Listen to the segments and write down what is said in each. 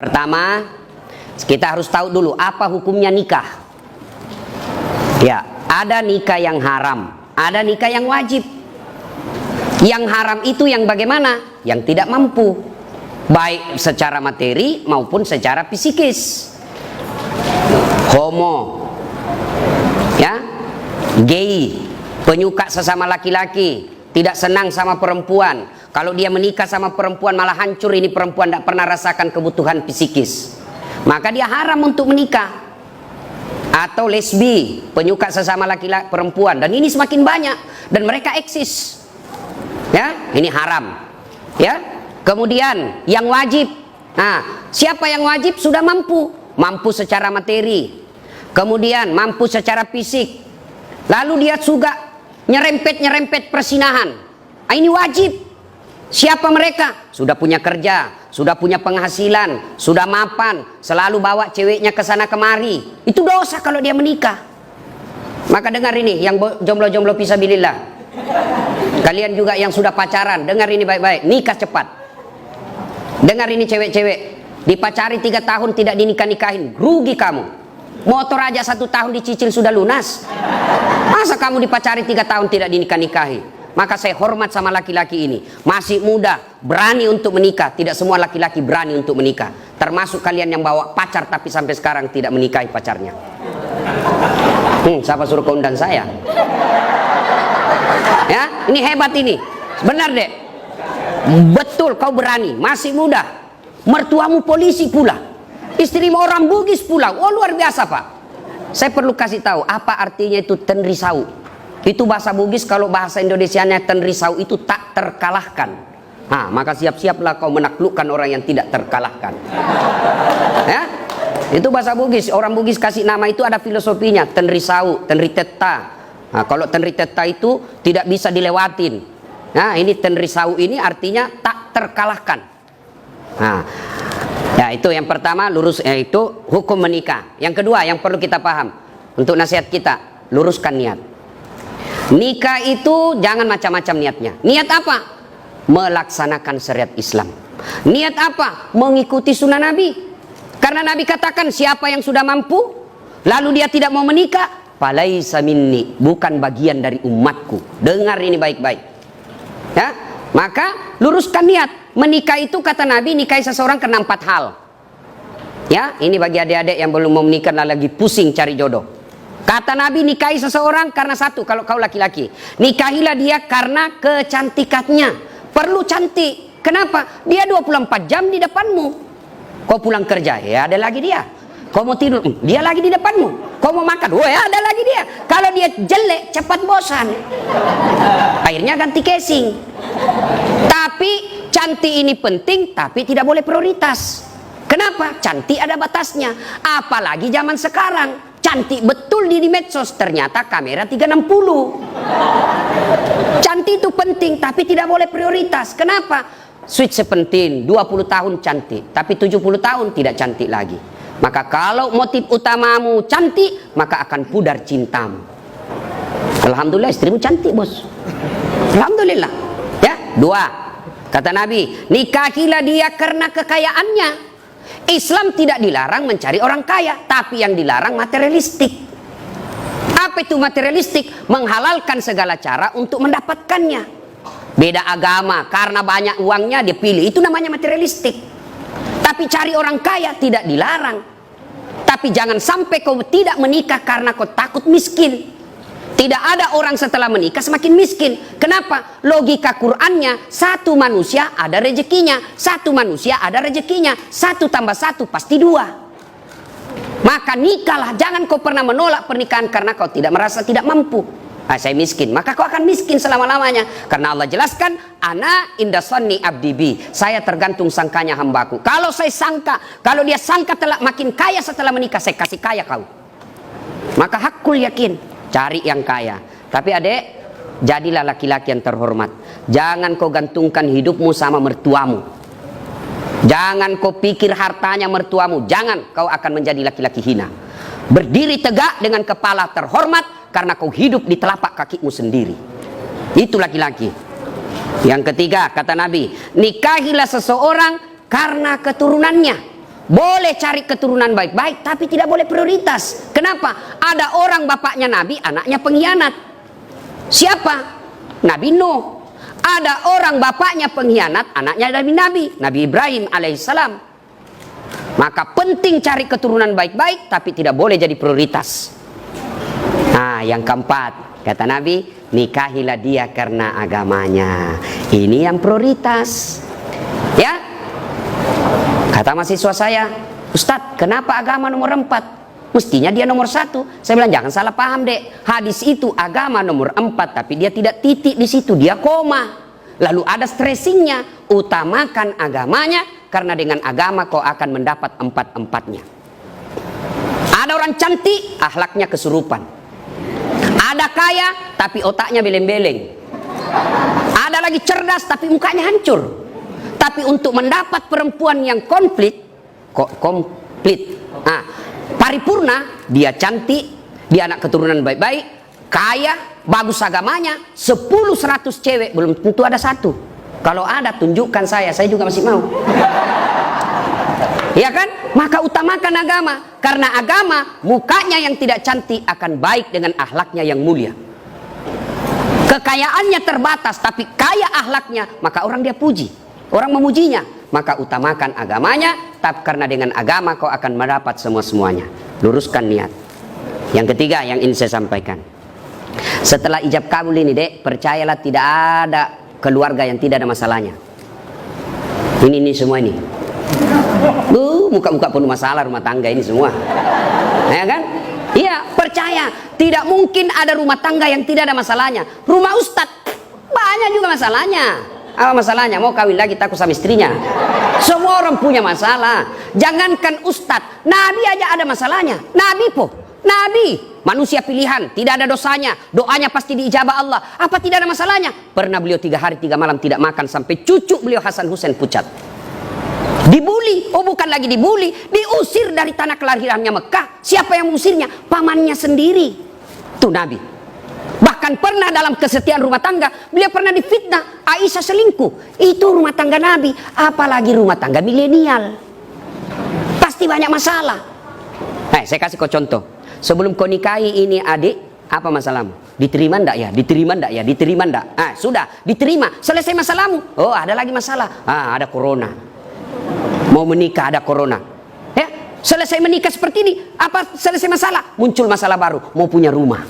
Pertama, kita harus tahu dulu apa hukumnya nikah. Ya, ada nikah yang haram, ada nikah yang wajib. Yang haram itu yang bagaimana? Yang tidak mampu, baik secara materi maupun secara psikis. Homo, ya, gay, penyuka sesama laki-laki, tidak senang sama perempuan. Kalau dia menikah sama perempuan malah hancur, ini perempuan tidak pernah rasakan kebutuhan psikis, maka dia haram untuk menikah. Atau lesbi, penyuka sesama laki-laki perempuan, dan ini semakin banyak dan mereka eksis. Ya, ini haram. Ya. Kemudian yang wajib. Nah, siapa yang wajib sudah mampu, mampu secara materi. Kemudian mampu secara fisik. Lalu dia juga nyerempet persinahan. Nah, ini wajib. Siapa mereka? Sudah punya kerja, sudah punya penghasilan, sudah mapan, selalu bawa ceweknya ke sana kemari. Itu dosa kalau dia menikah. Maka dengar ini, yang jomblo-jomblo fisabilillah. Kalian juga yang sudah pacaran, dengar ini baik-baik, nikah cepat. Dengar ini cewek-cewek, dipacari 3 tahun tidak dinikah-nikahin, rugi kamu. Motor aja 1 tahun dicicil sudah lunas. Masa kamu dipacari 3 tahun tidak dinikah-nikahi? Maka saya hormat sama laki-laki ini, masih muda, berani untuk menikah. Tidak semua laki-laki berani untuk menikah, termasuk kalian yang bawa pacar tapi sampai sekarang tidak menikahi pacarnya. Siapa suruh kau undang saya? Ya, ini hebat ini, benar deh. Betul, kau berani, masih muda, mertuamu polisi pula, istrimu orang Bugis pula. Oh, luar biasa Pak. Saya perlu kasih tahu apa artinya itu tenrisau. Itu bahasa Bugis, kalau bahasa Indonesianya tenrisau itu tak terkalahkan. Nah, maka siap-siaplah kau menaklukkan orang yang tidak terkalahkan. Ya, itu bahasa Bugis. Orang Bugis kasih nama itu ada filosofinya, tenrisau, tenriteta. Nah, kalau tenriteta itu tidak bisa dilewatin. Nah, ini tenrisau ini artinya tak terkalahkan. Nah, ya itu yang pertama, lurus, itu hukum menikah. Yang kedua yang perlu kita paham untuk nasihat kita, luruskan niat. Nikah itu jangan macam-macam niatnya. Niat apa? Melaksanakan syariat Islam. Niat apa? Mengikuti sunnah Nabi. Karena Nabi katakan siapa yang sudah mampu lalu dia tidak mau menikah, falaisa minni, bukan bagian dari umatku. Dengar ini baik-baik. Ya, maka luruskan niat. Menikah itu kata Nabi, nikahi seseorang karena 4 hal. Ya, ini bagi adik-adik yang belum mau menikah lagi pusing cari jodoh. Kata Nabi, nikahi seseorang karena 1, kalau kau laki-laki, nikahilah dia karena kecantikannya. Perlu cantik. Kenapa? Dia 24 jam di depanmu. Kau pulang kerja, ya ada lagi dia. Kau mau tidur, dia lagi di depanmu. Kau mau makan, ya ada lagi dia. Kalau dia jelek, cepat bosan. Akhirnya ganti casing. Tapi cantik ini penting, tapi tidak boleh prioritas. Kenapa? Cantik ada batasnya. Apalagi zaman sekarang. Cantik betul di medsos, ternyata kamera 360. Cantik itu penting, tapi tidak boleh prioritas. Kenapa? Sweet 17, 20 tahun cantik, tapi 70 tahun tidak cantik lagi. Maka kalau motif utamamu cantik, maka akan pudar cintamu. Alhamdulillah istrimu cantik bos. Alhamdulillah. Ya, 2. Kata Nabi, nikahilah dia karena kekayaannya. Islam tidak dilarang mencari orang kaya, tapi yang dilarang materialistik. Apa itu materialistik? Menghalalkan segala cara untuk mendapatkannya. Beda agama, karena banyak uangnya dia pilih, itu namanya materialistik. Tapi cari orang kaya tidak dilarang. Tapi jangan sampai kau tidak menikah karena kau takut miskin. Tidak ada orang setelah menikah semakin miskin. Kenapa? Logika Qur'annya, 1 manusia ada rezekinya, 1 manusia ada rezekinya, 1 tambah 1 pasti 2. Maka nikahlah, jangan kau pernah menolak pernikahan karena kau tidak merasa tidak mampu. Saya miskin, maka kau akan miskin selama-lamanya. Karena Allah jelaskan, ana inda sanni abdi bi, saya tergantung sangkanya hambaku. Kalau saya sangka, kalau dia sangka telah makin kaya setelah menikah, saya kasih kaya kau. Maka hakul yakin, cari yang kaya. Tapi adek, jadilah laki-laki yang terhormat. Jangan kau gantungkan hidupmu sama mertuamu. Jangan kau pikir hartanya mertuamu. Jangan, kau akan menjadi laki-laki hina. Berdiri tegak dengan kepala terhormat karena kau hidup di telapak kakimu sendiri. Itu laki-laki. Yang ketiga, kata Nabi, nikahilah seseorang karena keturunannya, boleh cari keturunan baik-baik, tapi tidak boleh prioritas. Kenapa? Ada orang bapaknya Nabi, anaknya pengkhianat. Siapa? Nabi Nuh. Ada orang bapaknya pengkhianat, anaknya Nabi Ibrahim alaihissalam. Maka penting cari keturunan baik-baik, tapi tidak boleh jadi prioritas. Nah, yang keempat, kata Nabi, nikahilah dia karena agamanya. Ini yang prioritas. Ya, kata mahasiswa saya, Ustadz, kenapa agama nomor 4? Mestinya dia nomor 1. Saya bilang, jangan salah paham dek. Hadis itu agama nomor 4, tapi dia tidak titik di situ, dia koma. Lalu ada stressingnya, utamakan agamanya, karena dengan agama kau akan mendapat 4-4-nya. Ada orang cantik, akhlaknya kesurupan. Ada kaya, tapi otaknya beleng-beleng. Ada lagi cerdas, tapi mukanya hancur. Tapi untuk mendapat perempuan yang komplit, paripurna, dia cantik, dia anak keturunan baik-baik, kaya, bagus agamanya, 10-100 cewek, belum tentu ada 1. Kalau ada, tunjukkan saya juga masih mau. Ya kan? Maka utamakan agama, karena agama, mukanya yang tidak cantik akan baik dengan akhlaknya yang mulia. Kekayaannya terbatas, tapi kaya akhlaknya, maka orang dia puji. Orang memujinya, maka utamakan agamanya, tapi karena dengan agama kau akan mendapat semua-semuanya. Luruskan niat. Yang ketiga yang ingin saya sampaikan. Setelah ijab kabul ini dek, percayalah tidak ada keluarga yang tidak ada masalahnya. Ini semua ini. Muka-muka penuh masalah rumah tangga ini semua. Ya kan? Iya, percaya. Tidak mungkin ada rumah tangga yang tidak ada masalahnya. Rumah ustadz, banyak juga masalahnya. Apa masalahnya? Mau kawin lagi takut sama istrinya. Semua orang punya masalah. Jangankan ustadz, Nabi aja ada masalahnya. Nabi, manusia pilihan, tidak ada dosanya, doanya pasti diijabah Allah. Apa tidak ada masalahnya? Pernah beliau 3 hari 3 malam tidak makan sampai cucu beliau Hasan Husain pucat. Dibuli, bukan lagi dibuli, diusir dari tanah kelahirannya Mekah. Siapa yang mengusirnya? Pamannya sendiri. Tuh Nabi. Bahkan pernah dalam kesetiaan rumah tangga, beliau pernah difitnah, Aisyah selingkuh. Itu rumah tangga Nabi, apalagi rumah tangga milenial. Pasti banyak masalah. Saya kasih kau contoh. Sebelum kau nikahi ini adik, apa masalahmu? Diterima ndak ya? Diterima ndak ya? Diterima ndak? Sudah, diterima. Selesai masalahmu. Oh, ada lagi masalah. Ada corona. Mau menikah ada corona. Ya, selesai menikah seperti ini, apa selesai masalah? Muncul masalah baru, mau punya rumah.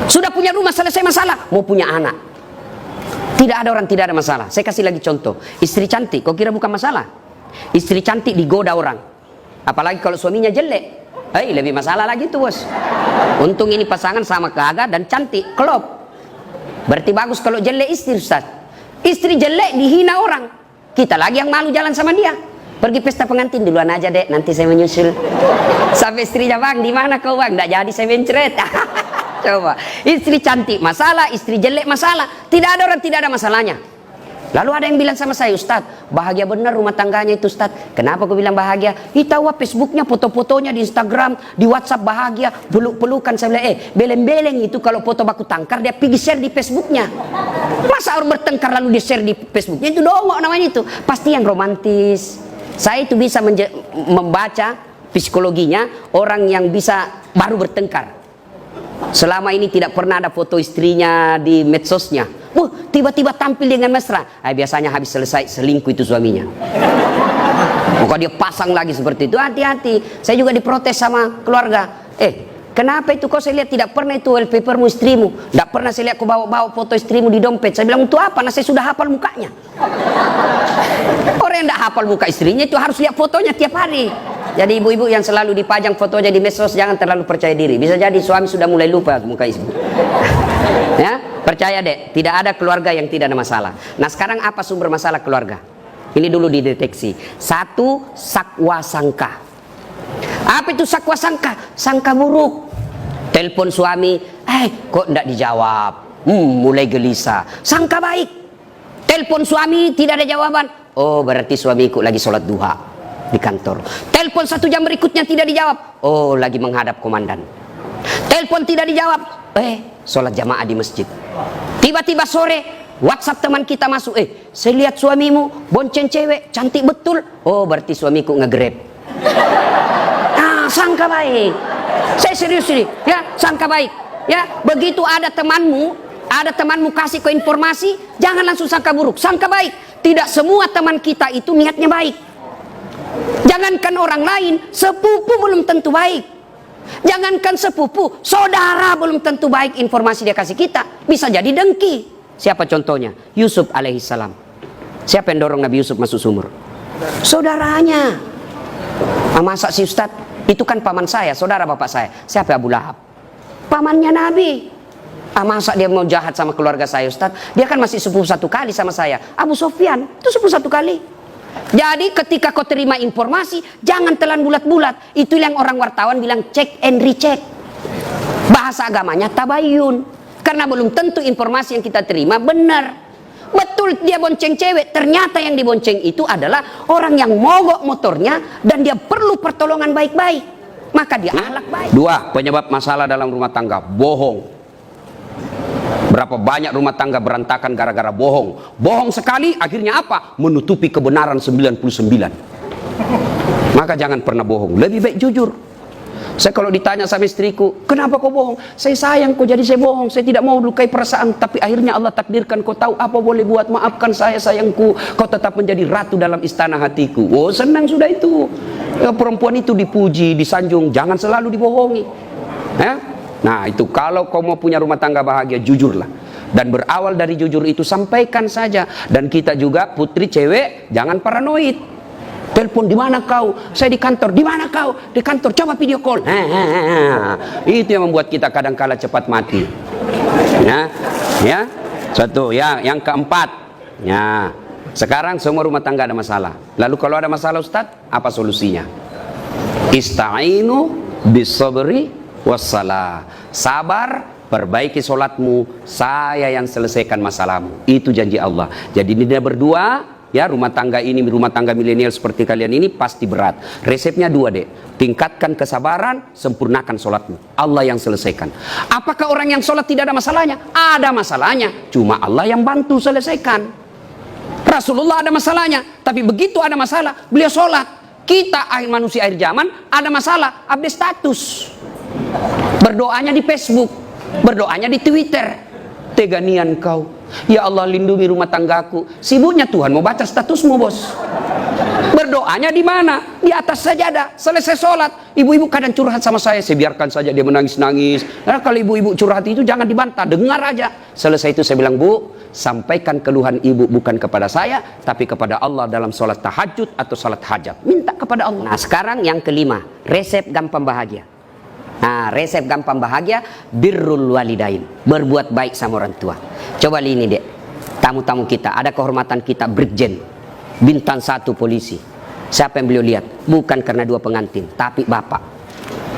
Sudah punya rumah, selesai masalah, mau punya anak. Tidak ada orang tidak ada masalah. Saya kasih lagi contoh. Istri cantik, kau kira bukan masalah? Istri cantik digoda orang. Apalagi kalau suaminya jelek. Lebih masalah lagi tuh bos. Untung ini pasangan sama gagah dan cantik, klop. Berarti bagus kalau jelek istri Ustaz. Istri jelek dihina orang. Kita lagi yang malu jalan sama dia. Pergi pesta pengantin duluan aja dek, nanti saya menyusul. Sampai istrinya, bang, di mana kau bang? Nggak jadi saya mencret. Coba, istri cantik masalah, istri jelek masalah. Tidak ada orang tidak ada masalahnya. Lalu ada yang bilang sama saya, Ustadz, bahagia benar rumah tangganya itu Ustadz. Kenapa aku bilang bahagia? Tahu Facebooknya, foto-fotonya di Instagram, di WhatsApp bahagia, peluk-pelukan. Saya bilang, beleng-beleng itu kalau foto baku tangkar dia pergi share di Facebooknya. Masa orang bertengkar lalu dia share di Facebooknya? Itu dongok namanya itu. Pasti yang romantis. Saya itu bisa membaca psikologinya orang yang bisa baru bertengkar. Selama ini tidak pernah ada foto istrinya di medsosnya. Tiba-tiba tampil dengan mesra. Biasanya habis selesai selingkuh itu suaminya. Maka dia pasang lagi seperti itu. Hati-hati. Saya juga diprotes sama keluarga. Kenapa itu kau saya lihat tidak pernah itu wallpapermu istrimu. Tidak pernah saya lihat kau bawa foto istrimu di dompet. Saya bilang untuk apa? Nah saya sudah hafal mukanya. Orang yang tidak hafal muka istrinya itu harus lihat fotonya tiap hari. Jadi ibu-ibu yang selalu dipajang fotonya di medsos jangan terlalu percaya diri. Bisa jadi suami sudah mulai lupa muka istri. Ya, percaya deh, tidak ada keluarga yang tidak ada masalah. Nah sekarang apa sumber masalah keluarga? Ini dulu dideteksi. 1, sakwa sangka. Apa itu sakwa sangka? Sangka buruk. Telepon suami, kok tidak dijawab? Mulai gelisah. Sangka baik. Telepon suami tidak ada jawaban. Oh berarti suamiku lagi sholat duha di kantor. Telepon 1 jam berikutnya tidak dijawab. Oh lagi menghadap komandan. Telepon tidak dijawab. Sholat jamaah di masjid. Tiba-tiba sore WhatsApp teman kita masuk, saya lihat suamimu bonceng cewek, cantik betul. Oh, berarti suamiku nge-grab. Nah, sangka baik. Saya serius ini, ya, sangka baik. Ya, begitu ada temanmu kasih ke informasi, jangan langsung sangka buruk, sangka baik. Tidak semua teman kita itu niatnya baik. Jangankan orang lain, sepupu belum tentu baik. Jangankan sepupu, saudara belum tentu baik informasi dia kasih kita. Bisa jadi dengki. Siapa contohnya? Yusuf alaihissalam. Siapa yang dorong Nabi Yusuf masuk sumur? Saudaranya. Masa si Ustaz? Itu kan paman saya, saudara bapak saya. Siapa? Abu Lahab. Pamannya Nabi. Masa dia mau jahat sama keluarga saya, Ustaz? Dia kan masih sepupu satu kali sama saya. Abu Sofyan itu sepupu satu kali. Jadi ketika kau terima informasi, jangan telan bulat-bulat. Itu yang orang wartawan bilang check and recheck. Bahasa agamanya tabayun. Karena belum tentu informasi yang kita terima benar. Betul dia bonceng cewek, ternyata yang dibonceng itu adalah orang yang mogok motornya dan dia perlu pertolongan baik-baik. Maka dia akhlak baik. 2, penyebab masalah dalam rumah tangga, bohong. Berapa banyak rumah tangga berantakan gara-gara bohong. Bohong sekali, akhirnya apa? Menutupi kebenaran 99. Maka jangan pernah bohong, lebih baik jujur. Saya kalau ditanya sama istriku, kenapa kau bohong? Saya sayang kau, jadi saya bohong. Saya tidak mau lukai perasaan, tapi akhirnya Allah takdirkan kau tahu apa boleh buat. Maafkan saya sayangku, kau tetap menjadi ratu dalam istana hatiku. Oh, senang sudah itu. Ya, perempuan itu dipuji, disanjung, jangan selalu dibohongi. Ya? Nah itu, kalau kau mau punya rumah tangga bahagia, jujurlah. Dan berawal dari jujur itu sampaikan saja. Dan kita juga putri cewek, jangan paranoid. Telepon, di mana kau? Saya di kantor. Di mana kau? Di kantor. Coba video call. Itu yang membuat kita kadang-kala cepat mati. Ya, satu. Ya, yang keempat. Ya, sekarang semua rumah tangga ada masalah. Lalu kalau ada masalah, Ustaz, apa solusinya? Ista'inu bis-sabri wassalah. Sabar, perbaiki solatmu, saya yang selesaikan masalahmu. Itu janji Allah. Jadi dia berdua. Ya, rumah tangga ini, rumah tangga milenial seperti kalian ini pasti berat. Resepnya 2, Dek. Tingkatkan kesabaran, sempurnakan sholatmu. Allah yang selesaikan. Apakah orang yang sholat tidak ada masalahnya? Ada masalahnya. Cuma Allah yang bantu selesaikan. Rasulullah ada masalahnya. Tapi begitu ada masalah, beliau sholat. Kita manusia akhir zaman ada masalah, update status. Berdoanya di Facebook. Berdoanya di Twitter. Teganian kau. Ya Allah, lindungi rumah tanggaku. Sibuknya Tuhan mau baca statusmu, bos. Berdoanya di mana? Di atas sajadah. Selesai sholat, ibu-ibu kadang curhat sama saya biarkan saja dia menangis-nangis. Nah, kalau ibu-ibu curhat itu jangan dibantah, dengar aja. Selesai itu saya bilang, Bu, sampaikan keluhan ibu bukan kepada saya, tapi kepada Allah dalam sholat tahajud atau sholat hajat. Minta kepada Allah. Nah, sekarang yang kelima, resep gampang bahagia. Nah, resep gampang bahagia, birrul walidain, berbuat baik sama orang tua. Coba ini, Dek, tamu-tamu kita, ada kehormatan kita, Brigjen, bintang 1 polisi. Siapa yang beliau lihat? Bukan karena 2 pengantin, tapi Bapak.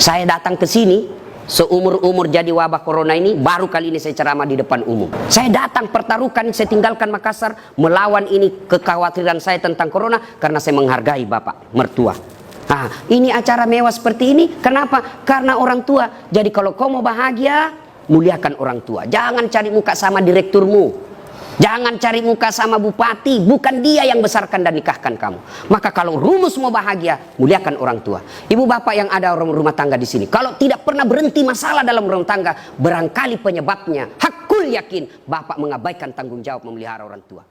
Saya datang ke sini, seumur-umur jadi wabah corona ini, baru kali ini saya ceramah di depan umum. Saya datang pertaruhkan, saya tinggalkan Makassar, melawan ini kekhawatiran saya tentang corona, karena saya menghargai Bapak, mertua. Nah, ini acara mewah seperti ini. Kenapa? Karena orang tua. Jadi kalau kau mau bahagia, muliakan orang tua. Jangan cari muka sama direkturmu. Jangan cari muka sama bupati. Bukan dia yang besarkan dan nikahkan kamu. Maka kalau rumus mau bahagia, muliakan orang tua. Ibu bapak yang ada rumah tangga di sini, kalau tidak pernah berhenti masalah dalam rumah tangga, barangkali penyebabnya, hakul yakin, bapak mengabaikan tanggung jawab memelihara orang tua.